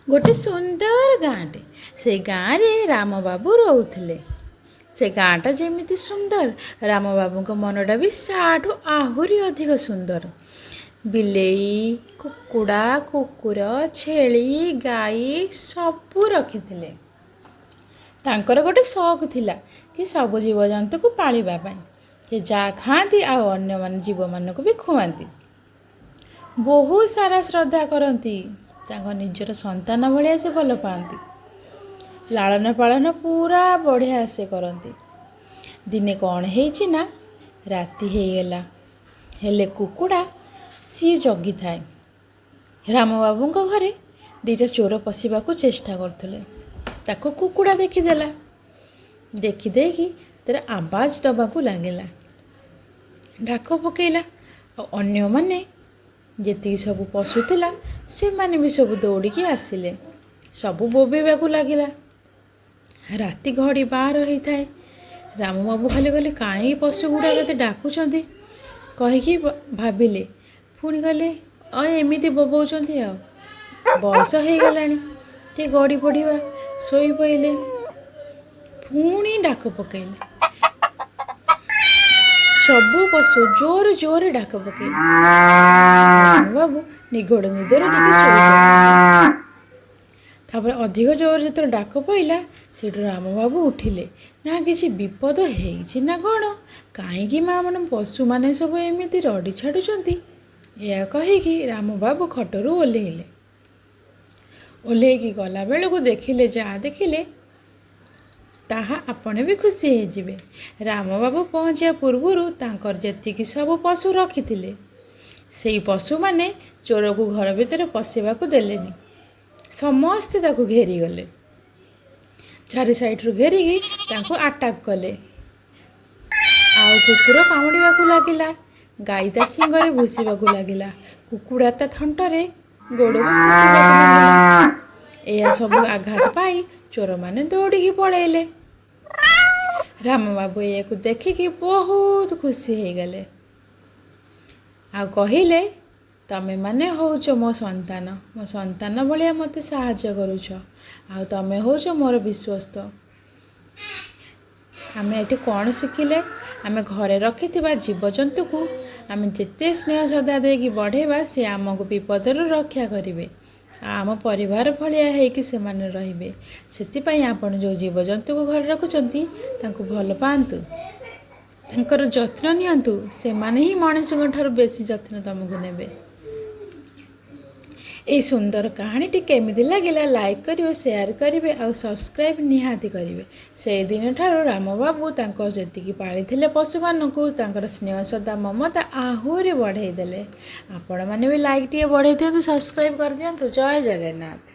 गोटे सुंदर गाँटे से गाँव रे राम बाबू रोते से गाँटा जमी सुंदर राम बाबू को मनटा भी साठू आहरी अधिक सुंदर। बिलेई कुकुड़ा कुकुर छेली गाई सबू रखी तांकर गोटे शौक थिला कि सब जीवजंतु को पालिबा पाई कि जा खाती अन्य मान जीव मान को भी खुआती। बहुत सारा श्रद्धा करती निजर संतान भाया से भल पाती। लालन पालन पूरा बढ़िया से करती। दिने कौन है ना राति होगला हेले कुकुड़ा सी जगी थाए। राम बाबू घरे दीटा चोर पशिबा को चेष्टा करथुले। ताको कुकुड़ा देखीदेला। देखी तेरा आवाज दबाकू लगिला डाक पकेला। अन्य माने जेती सब पशु थिला से माने भी सब दौड़िकी आसिले सबू बोबेबा लगिला। राति घड़ी 12 होता है। राम बाबू खाली कहले कहीं पशु गुड़ा के डाकुंट कहीकि भाविले पुणी कहले एमती बोबाउंट बयस हो गला टे गड़ी पड़ा शोई पड़े पुणी डाक पकेले सबू पशु जोर जोर डाक पकेले। बाबू निगड़ निदर तापर अधिक जोर जो डाक पड़ा से राम बाबू उठिले ना किसी विपद है कौन कहीं माँ मन पशु मैंने सब एमती रड़ी छाड़ुंट या कहीकि राम बाबू खटरू ओह्लैले। ओह्लैकी गला बेलू देखिले जहाँ देखिले ताहा आपने भी खुशी होजिबे। राम बाबू पहुँचा पूर्वर तांकर जेतिकी सब पशु रखी से पशु माने चोर को घर भितर पशिबा को देलेनी। समस्ते ताकू घेरी गले चारि साइड्रु घेरिकी तांको अटैक कले। आउ कुकुर कामुड़ा लगिला गाई ता सिंगरे भूषा लगिला कुकुड़ा ता थंटरे गोड़ या सब आघात पाई चोर माने दौड़िकी पलैले। राम बाबू या देखिकी बहुत खुशी हो गले। आ कहिले तमे माने होचो मो संतान भाया मते साहाय्य करुछ आ तमे होचो मोर विश्वस्त। आमे एटी कौन शिखिले आमे घरे रखि जीवजंतु को आमे जिते स्नेह श्रद्धा देकी बढ़ेबा से आमको विपदर रक्षा करेंगे आम परिवार भाया होकि से माने रहिबे। सेतिपई आपण जो जीवजंतु को घर रखुचंती तांको भल पांतु तांकर जत्न नियंतु से माने ही मनुष्य ठारू बेसी जत्न तुमको नेबे। ये सुंदर कहानी केमिति लगिला लाइक करिवे शेयर करिवे और सब्सक्राइब निहाती करिवे। से दिन ठारू राम बाबू तांको जेतिकी पालिथिले पशु मानकू तांकर स्नेह श्रद्धा ममता आहुरी बढ़ाई देले। आपण माने भी लाइक टिके बढ़ाई दियंतु सब्सक्राइब कर दियंतु। जय जगन्नाथ।